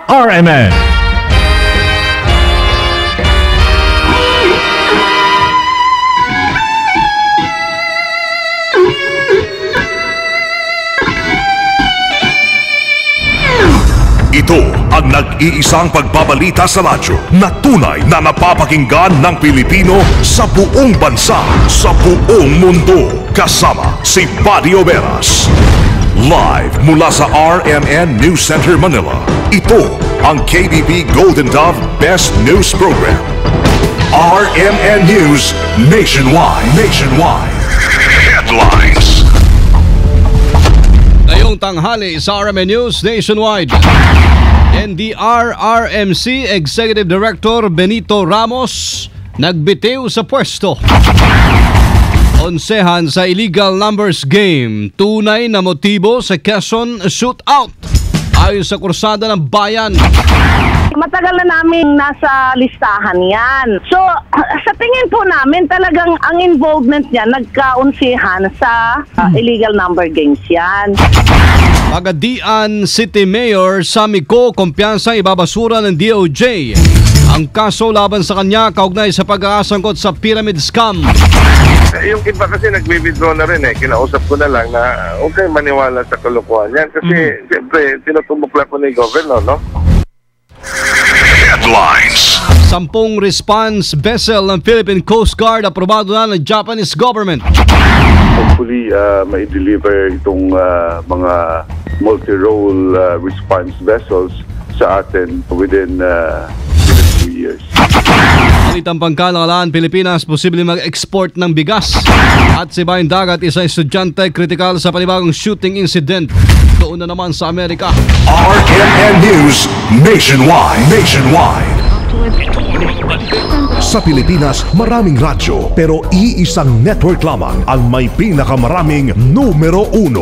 RMN. Ito ang nag-iisang pagbabalita sa radyo na tunay na napapakinggan ng Pilipino sa buong bansa, sa buong mundo. Kasama si Buddy Oberas. Live mula sa RMN News Center, Manila. Ito ang KBP Golden Dove Best News Program. RMN News Nationwide. Headlines. Ngayong tanghali sa RMN News Nationwide, NDRRMC Executive Director Benito Ramos nagbitiw sa pwesto. Onsehan sa illegal numbers game, tunay na motibo sa Quezon shootout. Ayon sa kursada ng bayan, matagal na namin nasa listahan yan. So, sa tingin po namin talagang ang involvement niya nagkaunsihan sa illegal number games yan. Pagadian City Mayor Samiko kumpiyansa ibabasura ng DOJ ang kaso laban sa kanya kaugnay sa pag-aasangkot sa pyramid scam. Yung iba kasi nagbe-withdraw na rin Kinausap ko na lang na okay maniwala sa kalokohan yan. Kasi siyempre tinutubok po ni Governor, no? Headlines. 10 response vessel ng Philippine Coast Guard aprobado na ng Japanese government. Hopefully, ma-deliver itong mga multi-role response vessels sa atin within 2 years. Palitang pangkalakalaan, Pilipinas posible mag-export ng bigas. At sa ibayong dagat, isang estudyante kritikal sa panibagong shooting incident. Doon na naman sa Amerika. RMN News Nationwide. Sa Pilipinas, maraming radyo pero iisang network lamang ang may pinakamaraming numero 1.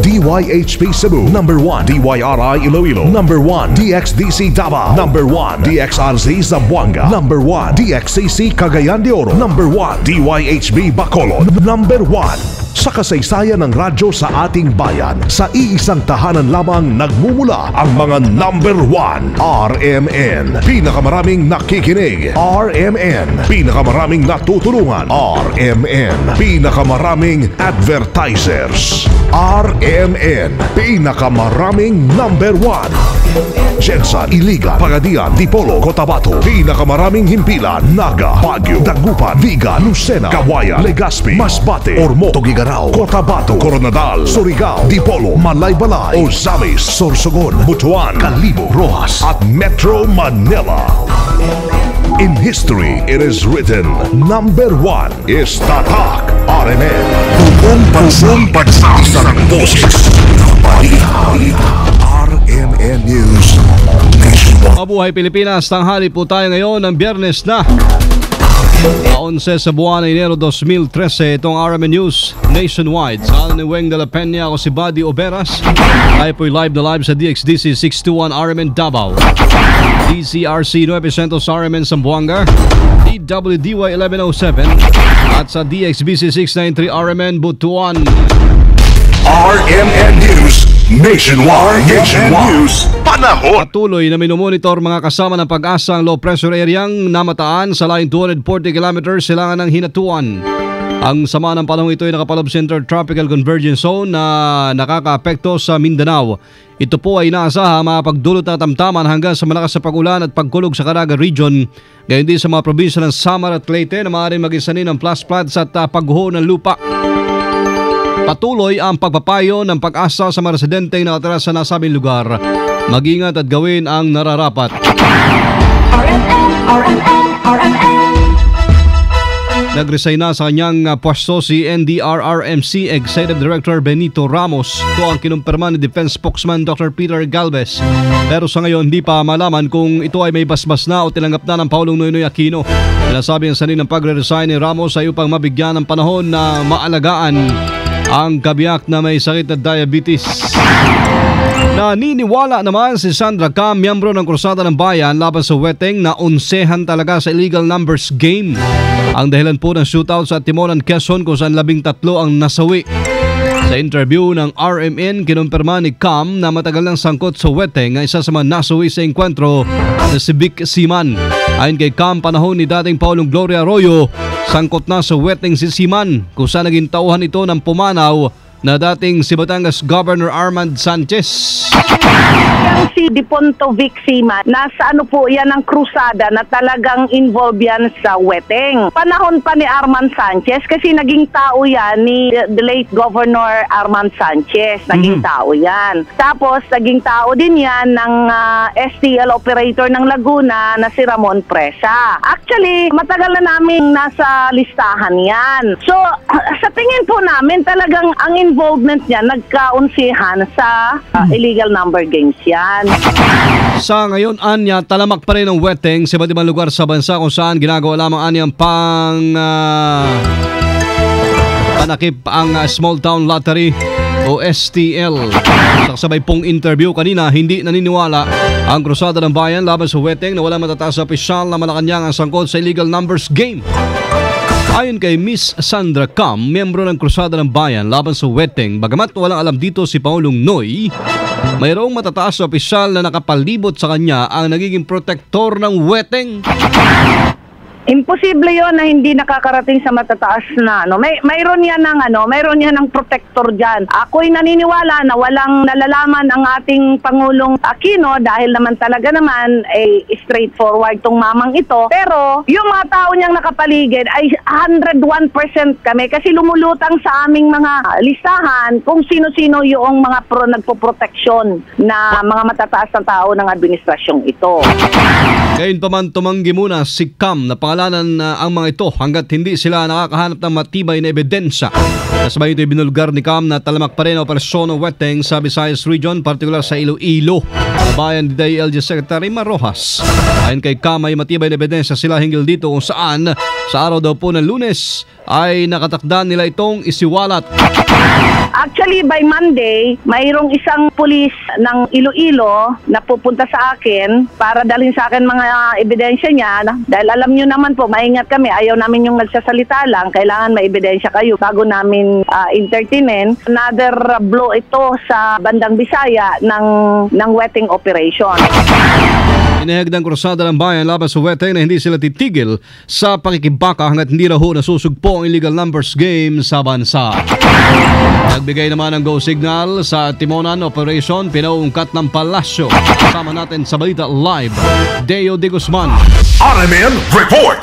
DYHP Cebu, number 1. DYRI Iloilo, number 1. DXDC Davao, number 1. DXRZ Zamboanga, number 1. DXCC Cagayan de Oro, number 1. DYHB Bacolod, number 1. Sa kasaysayan ng radyo sa ating bayan, sa iisang tahanan lamang nagmumula ang mga number 1. RMN, pinakamaraming nakikinig. RMN, pinakamaraming natutulungan. RMN, pinakamaraming advertisers. RMN, pinakamaraming number 1. Jensa, Iligan, Pagadian, Dipolo, Cotabato, pinakamaraming himpilan. Naga, Baguio, Dagupan, Viga, Lucena, Kawayan, Legazpi, Masbate, Ormoc, Tuguegarao, Cotabato, Coronadal, Surigao, Dipolo, Malaybalay, Ozamis, Sorsogon, Butuan, Calibo, Rojas at Metro Manila. In history, it is written, number 1 is Tatak RMN. Buong bansa, isang boses ng balita. RMN News Nationwide. Mabuhay Pilipinas, tanghali po tayo ngayon ng Biyernes na 11 sa buwan ng Enero 2013. Itong RMN News Nationwide. Sa akin ni Weng de la Peña, ako si Buddy Oberas. Tayo po'y live na live sa DXDC 621 RMN Davao, DCRC 9 Centros RMN Zamboanga, DWDY 1107 at sa DXBC 693 RMN Butuan. RMN News Nationwide. News Panahon. Patuloy na minumonitor mga kasama ng Pag-asa ang low pressure areang namataan sa layong 240 kilometers silangan ng Hinatuan. Ang sama ng panahon ito ay nakapalob Center Tropical Convergence Zone na nakakaapekto sa Mindanao. Ito po ay inaasaha makapagdulot ng tamtaman hanggang sa malakas na pag-ulan at pagkulog sa Caraga Region. Gayon din sa mga probinsya ng Samar at Leyte na maaaring maging sanhi ng flash floods at pagguho ng lupa. Patuloy ang pagpapayo ng Pag-asa sa mga residenteng nakatira sa nasabing lugar. Mag-ingat at gawin ang nararapat. RMN. Nag-resign na sa kanyang pwesto si NDRRMC Executive Director Benito Ramos. Ito ang kinumpirma ni Defense Spokesman Dr. Peter Galvez. Pero sa ngayon hindi pa malaman kung ito ay may basbas na o tinanggap na ng Paulong Noynoy Aquino. Sinasabi ang sanhin ng pagre-resign ni Ramos ay upang mabigyan ng panahon na maalagaan ang kabiyak na may sakit na diabetes. Naniniwala naman si Sandra Cam, miyembro ng Krusada ng Bayan laban sa Weteng, na onsehan talaga sa illegal numbers game. Ang dahilan po ng shootout sa Timonan, Quezon kung saan 13 ang nasawi. Sa interview ng RMN, kinumpirma ni Cam na matagal nang sangkot sa weteng ang isa sa mga nasuwi sa engkwentro na si Vic Siman. Ayon kay Cam, panahon ni dating Paulong Gloria Arroyo, sangkot na sa weteng si Siman kung saan naging tauhan ito ng pumanaw na dating si Batangas Governor Armand Sanchez. Yang si Diponto Vic Siman, nasa ano po yan ang krusada na talagang involved yan sa weteng. Panahon pa ni Armand Sanchez kasi naging tao yan ni the late Governor Armand Sanchez. Naging tao yan. Tapos naging tao din yan ng STL operator ng Laguna na si Ramon Presa. Actually, matagal na namin nasa listahan yan. So, sa tingin po namin talagang ang involvement niya nagkaunsihan sa illegal number games yan. Sa ngayon, Anya, talamak pa rin ang weteng sa iba't ibang lugar sa bansa kung saan ginagawa lamang Anya panakip ang Small Town Lottery o STL. Sa sabay pong interview kanina, hindi naniniwala ang Krusada ng Bayan laban sa weteng na walang matataas na opisyal na Malacanang ang sangkot sa illegal numbers game. Ayon kay Miss Sandra Cam, miyembro ng Krusada ng Bayan laban sa weteng, bagamat walang alam dito si Paulong Noy, mayroong matataas na opisyal na nakapalibot sa kanya ang nagiging protektor ng weteng. Imposible yon na hindi nakakarating sa matataas na mayroon yan ng protector diyan. Ako'y naniniwala na walang nalalaman ang ating Pangulong Aquino dahil naman talaga straightforward tong mamang ito. Pero yung mga tao niyang nakapaligid ay 101% kami kasi lumulutang sa aming mga listahan kung sino-sino yung mga nagpoproteksyon na mga matataas na tao ng administrasyong ito. Gayunpaman, tumanggi muna si Cam na pangalanan ang mga ito hanggat hindi sila nakakahanap ng matibay na ebidensya. Kasabay ito ibinulgar ni Cam na talamak pa rin ang operasyon ng weteng sa Visayas Region, partikular sa Iloilo, bayan ni DILG Secretary Marojas. Ayon kay Cam, ay matibay na ebidensya sila hinggil dito kung saan sa araw daw po ng Lunes ay nakatakda nila itong isiwalat. Actually, by Monday, mayroong isang pulis ng Iloilo na pupunta sa akin para dalhin sa akin mga ebidensya niya. Dahil alam nyo naman po, maingat kami. Ayaw namin yung nagsasalita lang. Kailangan may ebidensya kayo bago namin entertainin. Another blow ito sa bandang Bisaya ng wetting operation. Inihagd ng Krusada ng Bayan laban sa weteng na hindi sila titigil sa pakikibaka hanggat hindi raw nasusugpo ang illegal numbers game sa bansa. Nagbigay naman ng go signal sa Timonan Operation Pinauungkat ng Palasyo. Kasama natin sa Balita Live, Deo de Guzman. RMN Report!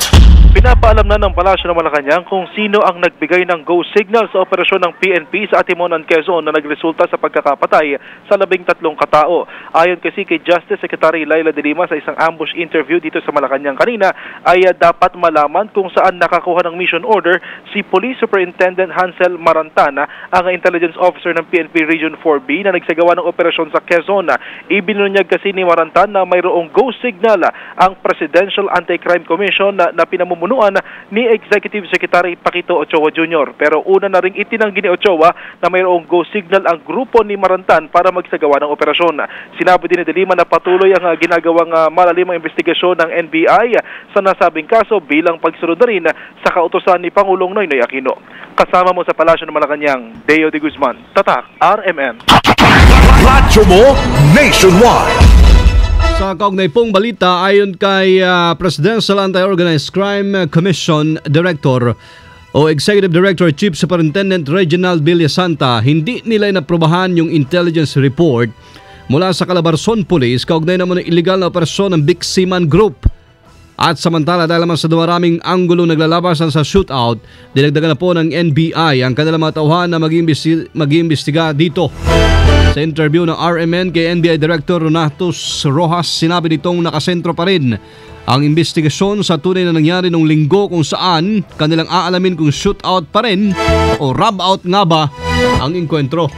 Pinapaalam na ng Palasyo ng Malacanang kung sino ang nagbigay ng go signal sa operasyon ng PNP sa Atimonan, Quezon na nagresulta sa pagkakapatay sa 13 katao. Ayon kasi kay Justice Secretary Laila de Lima sa isang ambush interview dito sa Malacanang kanina, ay dapat malaman kung saan nakakuha ng mission order si Police Superintendent Hansel Marantana, ang intelligence officer ng PNP Region 4B na nagsagawa ng operasyon sa Quezon. Ibinunyag kasi ni Marantana na mayroong go signal ang Presidential Anti-Crime Commission na pinamumunuan ni Executive Secretary Paquito Ochoa Jr. Pero una na ring itinanggi ni Ochoa na mayroong go signal ang grupo ni Marantan para magsagawa ng operasyon. Sinabi din ni De Lima na patuloy ang ginagawang malalimang investigasyon ng NBI sa nasabing kaso bilang pagsunod na rin sa kautusan ni Pangulong Noynoy Aquino. Kasama mo sa Palasyo ng Malacanang, Deo de Guzman, Tatak, RMN. Radyo mo nationwide. Sa kaugnay pong balita, ayon kay Presidential Anti-Organized Crime Commission Director o Executive Director Chief Superintendent Reginald Villasanta, hindi nila inaprobahan yung intelligence report mula sa Calabarzon Police kaugnay naman ng illegal na operasyon ng Vic Siman Group. At samantala, dahil naman sa maraming anggulo naglalabasan sa shootout, dinagdagan na po ng NBI ang kanilang mga tauhan na mag-iimbestiga dito. Sa interview ng RMN kay NBI Director Renatus Rojas, sinabi nitong nakasentro pa rin ang investigasyon sa tunay na nangyari nung linggo kung saan kanilang aalamin kung shootout pa rin o rub out nga ba ang inkwentro.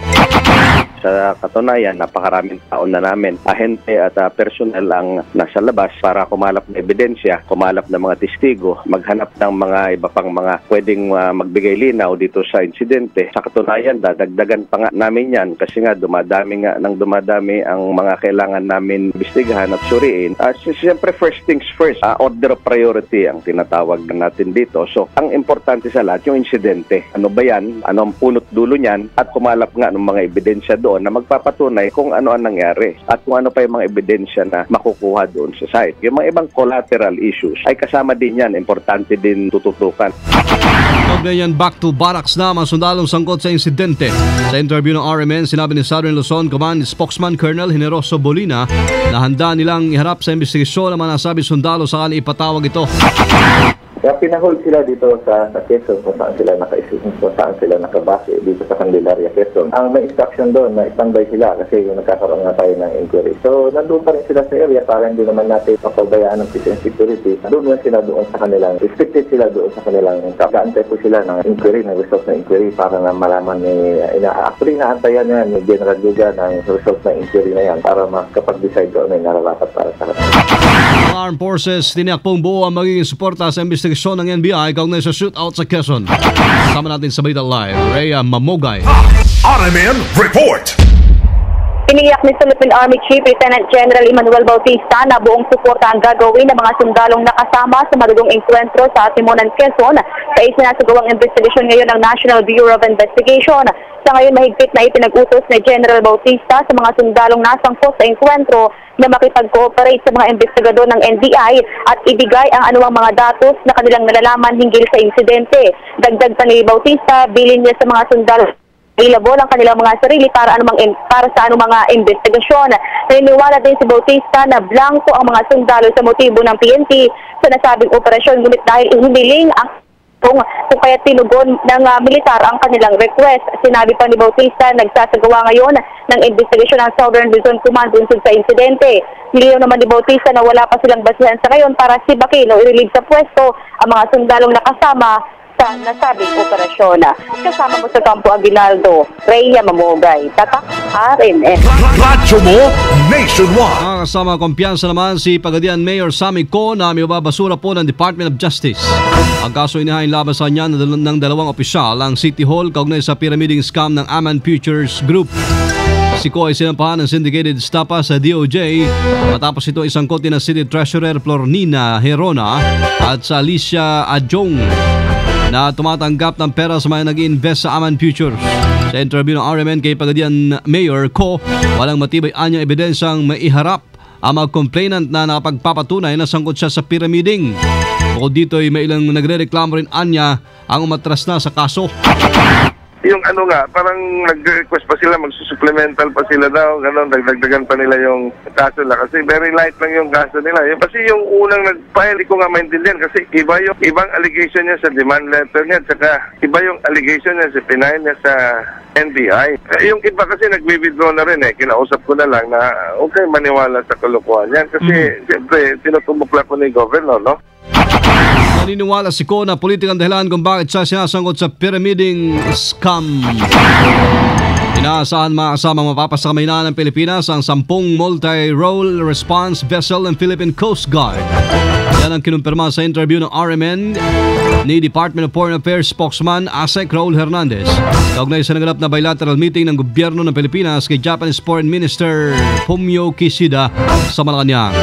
Sa katunayan, napakaraming taon na namin ahente at personal ang nasa labas para kumalap na ebidensya, kumalap ng mga testigo, maghanap ng mga iba pang mga pwedeng magbigay linaw dito sa insidente. Sa katunayan, dadagdagan pa nga namin yan kasi nga dumadami ang mga kailangan namin imbestigahan at suriin. Siyempre, first things first, order of priority ang tinatawag natin dito. So, ang importante sa lahat, yung insidente. Ano ba yan? Ano ang punot dulo niyan? At kumalap nga ng mga ebidensya doon na magpapatunay kung ano ang nangyari at kung ano pa yung mga ebidensya na makukuha doon sa site. Yung mga ibang collateral issues ay kasama din yan. Importante din tututukan. Yan, back to barracks na mga sundalong sangkot sa insidente. Sa interview ng RMN, sinabi ni Southern Luzon Command spokesman Colonel Generoso Bolina na handa nilang iharap sa investigasyon ang mga nasabing sundalo sakali ipatawag ito. Kaya pinahold sila dito sa Quezon kung saan sila nakabase dito sa Candelaria, Quezon. Ang may instruction doon na standby sila kasi yung nagkakaroon nga tayo ng inquiry. So, nandun pa rin sila sa area para hindi naman natin papabayaan ng peace and security. Doon sila doon sa kanilang, restricted sila doon sa kanilang, kaantay po sila ng inquiry, ng result ng inquiry para na malaman actually naantayan yan ni General Duga ng result ng inquiry na yan para makapag-decide doon na nararapat para sa kanila. Armed Forces, tiniyak pong buo ang magiging suporta sa investigasyon ng NBI kaugnay sa shootout sa Quezon. Kasama natin sa Balita Live, Rhea Mamogay. RMN Report! Iniyak ni Philippine Army Chief Lieutenant General Emmanuel Bautista na buong suporta ang gagawin ng mga sundalong nakasama sa madugong engkwentro sa Timonan, Quezon sa isinasagawang investigasyon ngayon ng National Bureau of Investigation. Sa ngayon, mahigpit na ipinag-utos ni General Bautista sa mga sundalong nasangkot sa engkwentro na makipag-cooperate sa mga investigador ng NBI at ibigay ang anumang mga datos na kanilang nalalaman hinggil sa insidente. Dagdag pa ni Bautista, bilin niya sa mga sundalo available ang kanilang mga sarili para sa anumang mga investigasyon. Naniniwala din si Bautista na blanco ang mga sundalo sa motibo ng PNP sa nasabing operasyon, ngunit dahil humiling ang kung kaya tinugon ng militar ang kanilang request. Sinabi pa ni Bautista, nagsasagawa ngayon ng investigasyon ng Southern Luzon Command bunsod sa insidente. Niliw naman ni Bautista na wala pa silang basihan sa ngayon para sibakin o i-relieve sa pwesto ang mga sundalong nakasama sa nasabing operasyon. Kasama mo sa Campo Aguinaldo, Rhea Mamogay, Tatak RMN. Radyo mo nationwide. Kasama kumpiyansa naman si Pagadian Mayor Sammy Co na may babasura po ng Department of Justice. Ang kaso inihain laban sa kanya ng dalawang opisyal ang City Hall kaugnay sa pyramiding scam ng Aman Futures Group. Si Co ay sinampahan ng syndicated estafa sa DOJ matapos ito isangkot din ng City Treasurer Flornina Herona at sa Alicia Adjong na tumatanggap ng pera sa mga nag-invest sa Aman Futures. Sa interview ng RMN kay Pagadian Mayor Co, walang matibay anyang ebidensyang maiharap ang mga complainant na nakapagpapatunay na sangkot siya sa pyramiding. Bukod dito ay may ilang nagre-reklamo rin anya ang umatras na sa kaso. Yung parang nag-request pa sila, magsusupplemental pa sila daw, gano'n, dagdagan pa nila yung kaso nila kasi very light lang yung kaso nila. Kasi yung unang nag-file, di ko nga maintindihan kasi iba yung ibang allegation niya sa demand letter niya, saka iba yung allegation niya sa pinail niya sa NBI. Yung iba kasi nag-withdraw na rin kinausap ko na lang na okay maniwala sa kalokohan yan kasi siyempre tinutumbok lang ko ni Governor, no? Naniniwala si Co na politikang dahilan kung bakit siya sinasangkot sa pyramiding scam. Inaasahan mga kasamang mapapasa kamaynahan ng Pilipinas ang 10 multi-role response vessel ng Philippine Coast Guard. Yan ang kinumpirma sa interview ng RMN ni Department of Foreign Affairs spokesman Asek Raul Hernandez. Kaugnay sa naganap na bilateral meeting ng gobyerno ng Pilipinas kay Japanese Foreign Minister Fumio Kishida sa Malacanang.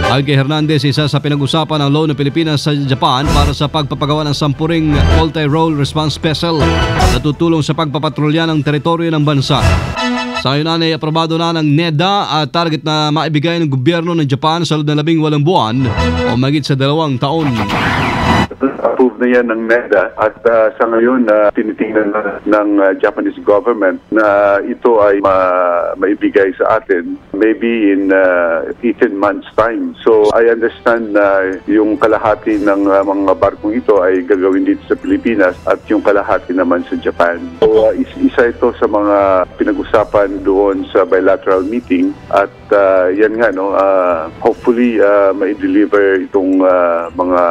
Ayon kay Hernandez, isa sa pinag-usapan ng loan ng Pilipinas sa Japan para sa pagpapagawa ng 10 multi-role response vessel na tutulong sa pagpapatrolya ng teritoryo ng bansa. Sa ngayon ay aprobado na ng NEDA at target na maibigay ng gobyerno ng Japan sa loob ng 18 buwan o mahigit sa 2 taon. Approve na yan ng NEDA at sa ngayon tinitingnan ng Japanese government na ito ay maibigay sa atin maybe in 18 months time. So I understand na yung kalahati ng mga barkong ito ay gagawin dito sa Pilipinas at yung kalahati naman sa Japan. So isa ito sa mga pinag-usapan doon sa bilateral meeting at yan nga hopefully mai-deliver itong mga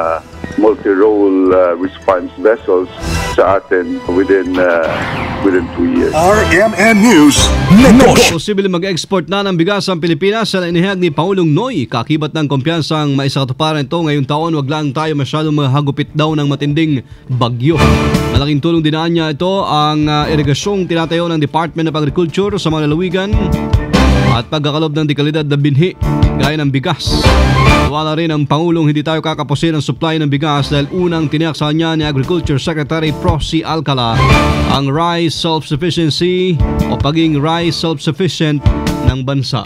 multi-role response vessels sa atin within 2 years. RMN News Negosyo. Posible mag-export na ng bigas ang Pilipinas sa inihayag ni Pangulong Noy. Kakibat ng kumpiyansang maisakatuparan ito ngayong taon, wag lang tayo masyadong mahagupit daw ng matinding bagyo. Malaking tulong dinaan niya ito ang irigasyong tinatayo ng Department of Agriculture sa mga lalawigan at pagkakalob ng dekalidad na binhi gaya ng bigas. Wala rin ang Pangulong hindi tayo kakapusin ng supply ng bigas dahil unang tiniyak sa kanya ni Agriculture Secretary Prof.C. Alcala ang rice self-sufficiency o pagiging rice self-sufficient ng bansa.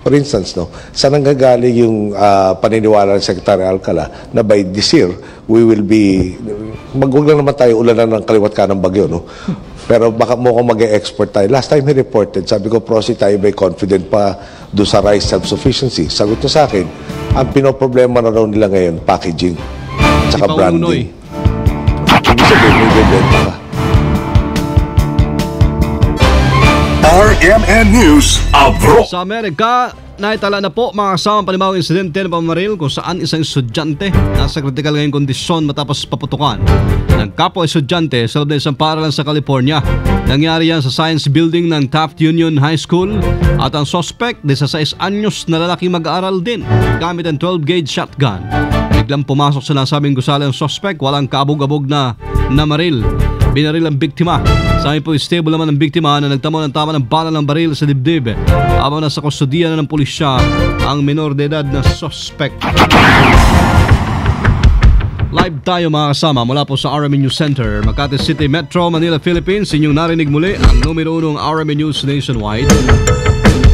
For instance, saan nanggagaling yung paniniwala ng Secretary Alcala na by this year, we will be, magwag lang naman tayo ulanan ng kaliwat ka ng bagyo, pero baka mukhang mag-e-export tayo. Last time he reported, sabi ko, Prosi, tayo ba'y confident pa doon sa rice self-sufficiency? Sagot niya sa akin, ang pinoproblema na raw nila ngayon, packaging, tsaka branding. Ibig sabihin, may bebenta ka. RMN News Abroad. Sa Amerika, naitala na po mga kasamang panibawang insidente ng pamamaril kung saan isang estudyante nasa kritikal ngayong kondisyon matapos paputukan ng kapwa estudyante sa loob ng isang paaralan sa California. Nangyari yan sa Science Building ng Taft Union High School at ang suspect, 16 anyos na lalaking mag-aaral din, gamit ang 12-gauge shotgun. Biglang pumasok sa nasabing gusali ang suspect, walang kaabog-abog na namaril. Binaril ang biktima. Sa amin po, stable naman ang biktima na nagtamo ng tama ng bala ng baril sa dibdib. Habang nasa kustodiya na ng pulisya ang menor de edad na suspect. Live tayo mga kasama mula po sa RMN News Center, Makati City, Metro Manila, Philippines. Inyong narinig muli ang numero 1 RMN News nationwide.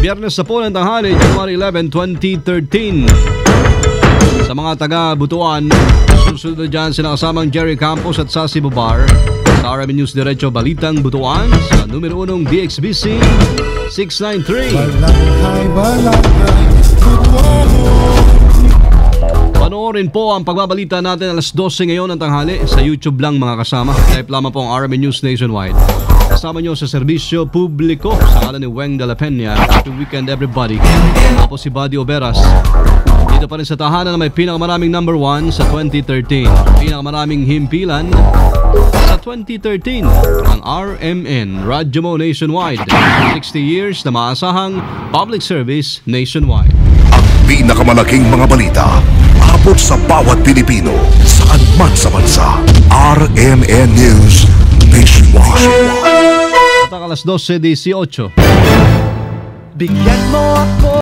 Biyernes na po ng tanghali, January 11, 2013. Sa mga taga-Butuan, susunod na dyan sila kasamang Jerry Campos at Sassy Bubar. Sa RMN News Diretso Balitang Butuan sa numero 1 DXBC 693. Panoorin po ang pagbabalita natin alas 12 ngayon ng tanghali sa YouTube lang mga kasama. Type lamang po ang RMN News Nationwide. Kasama nyo sa serbisyo publiko sa ngalan ni Weng de la Peña. Happy weekend everybody. Ako si Buddy Oberas. Dito pa rin sa tahanan na may pinakamaraming number 1 sa 2013. Pinakamaraming himpilan sa 2013. Ang RMN, Radyo Mo Nationwide. 60 years na maasahang public service nationwide. Ang pinakamalaking mga balita abot sa bawat Pilipino saan man sa bansa. RMN News Nationwide. At ang alas 12:18. Bigyan mo ako